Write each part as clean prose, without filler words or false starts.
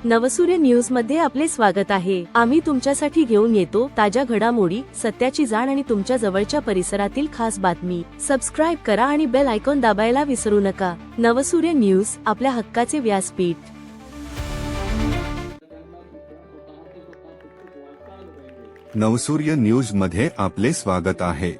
नवसूर्य news मध्ये आपले स्वागत आहे। आम्ही तुमच्यासाठी घेऊन येतो ताज्या घडामोडी, सत्याची जाण आणि तुमच्या जवळच्या परिसरातील खास बातमी। सबस्क्राइब करा आणि बेल आयकॉन दाबायला विसरू नका। नवसूर्य न्यूज, आपल्या हक्काचे व्यासपीठ। नवसूर्य न्यूज मध्ये आपले स्वागत आहे।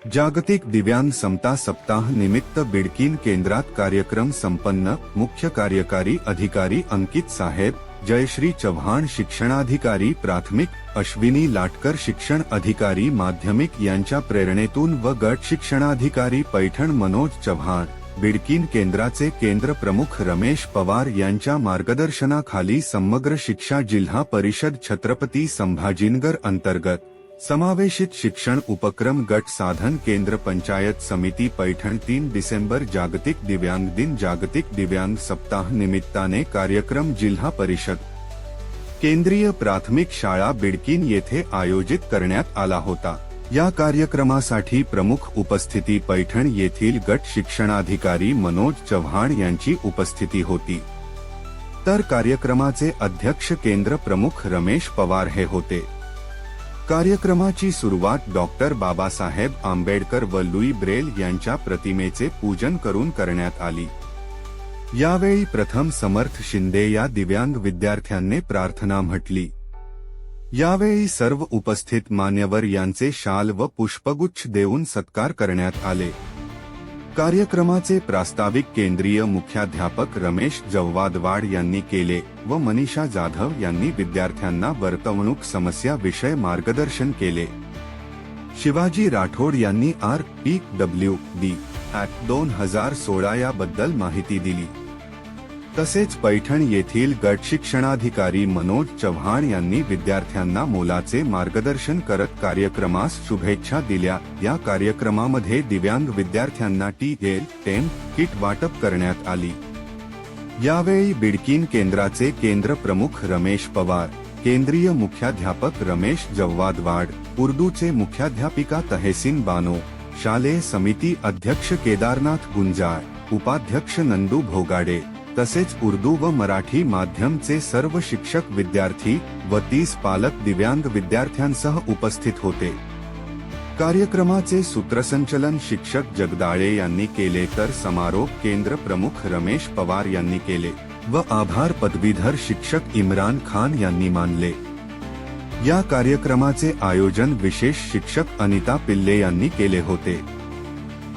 जागतिक दिव्यांग समता सप्ताह निमित्त बिडकीन केंद्रात कार्यक्रम संपन्न। मुख्य कार्यकारी अधिकारी अंकित साहेब, जयश्री चव्हाण शिक्षणाधिकारी प्राथमिक, अश्विनी लाटकर शिक्षण अधिकारी माध्यमिक यांच्या प्रेरणेतून व गट शिक्षणाधिकारी पैठण मनोज चव्हाण, बिडकीन केंद्राचे केंद्र प्रमुख रमेश पवार यांच्या मार्गदर्शनाखाली समग्र शिक्षा जिल्हा परिषद छत्रपती संभाजीनगर अंतर्गत समावेशित शिक्षण उपक्रम गट साधन केंद्र पंचायत समिती पैठण 3 डिसेंबर जागतिक दिव्यांग दिन। जागतिक दिव्यांग सप्ताह निमित्ताने कार्यक्रम जिल्हा परिषद केंद्रीय प्राथमिक शाळा बिडकीन येथे आयोजित करण्यात आला होता। या कार्यक्रमासाठी प्रमुख उपस्थिती पैठण येथील गट शिक्षणाधिकारी मनोज चव्हाण यांची उपस्थिती होती, तर कार्यक्रमाचे अध्यक्ष केंद्र प्रमुख रमेश पवार हे होते। कार्यक्रमाची सुरुवात डॉक्टर बाबासाहेब आंबेडकर व लुई ब्रेल यांच्या प्रतिमेचे पूजन करून करण्यात आली। यावेळी प्रथम समर्थ शिंदे या दिव्यांग विद्यार्थ्यांनी प्रार्थना म्हटली। यावेळी सर्व उपस्थित मान्यवर यांचे शाल व पुष्पगुच्छ देऊन सत्कार करण्यात आले। कार्यक्रमाचे प्रास्ताविक केंद्रीय मुख्याध्यापक रमेश जव्वादवाड यांनी केले व मनीषा जाधव यांनी विद्यार्थ्यांना वर्तवणूक समस्या विषय मार्गदर्शन केले। शिवाजी राठोड यांनी RPWD ऍक्ट 2016 याबद्दल माहिती दिली। तसेच पैठण येथील गट शिक्षणाधिकारी मनोज चव्हाण यांनी विद्यार्थ्यांना मोलाचे मार्गदर्शन करत कार्यक्रमास शुभेच्छा दिल्या। या कार्यक्रमामध्ये दिव्यांग विद्यार्थ्यांना टेम किट वाटप करण्यात आली। यावेळी बिडकीन केंद्राचे केंद्र प्रमुख रमेश पवार, केंद्रीय मुख्याध्यापक रमेश जव्वादवाड, उर्दूचे मुख्याध्यापिका तहसीन बानो, शालेय समिती अध्यक्ष केदारनाथ गुंजाळ, उपाध्यक्ष नंदू भोगाडे, तसेच उर्दू व मराठी माध्यमचे सर्व शिक्षक विद्यार्थी व 30 पालक दिव्यांग विद्यार्थ्यांसह उपस्थित होते। कार्यक्रमाचे सूत्रसंचलन शिक्षक जगदाळे यांनी केले, तर समारोप केंद्र प्रमुख रमेश पवार यांनी केले व आभार पदवीधर शिक्षक इम्रान खान यांनी मानले। या कार्यक्रमाचे आयोजन विशेष शिक्षक अनिता पिल्ले यांनी केले होते।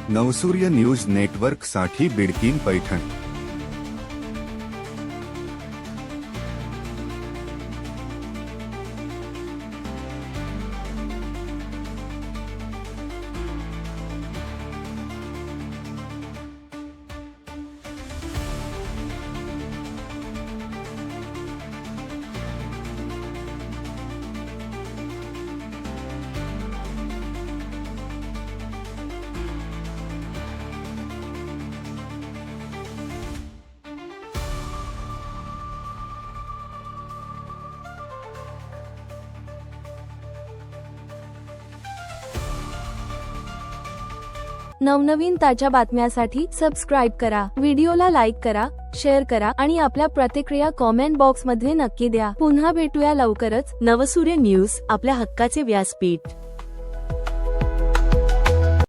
नवसूर्य न्यूज नेटवर्क साठी बिडकीन पैठण। नवनवीन ताज्या बातम्यांसाठी सबस्क्राइब करा, व्हिडिओला लाईक करा, शेअर करा आणि आपल्या प्रतिक्रिया कॉमेंट बॉक्स मध्ये नक्की द्या। पुन्हा भेटूया लवकरच। नवसूर्य न्यूज, आपल्या हक्काचे व्यासपीठ।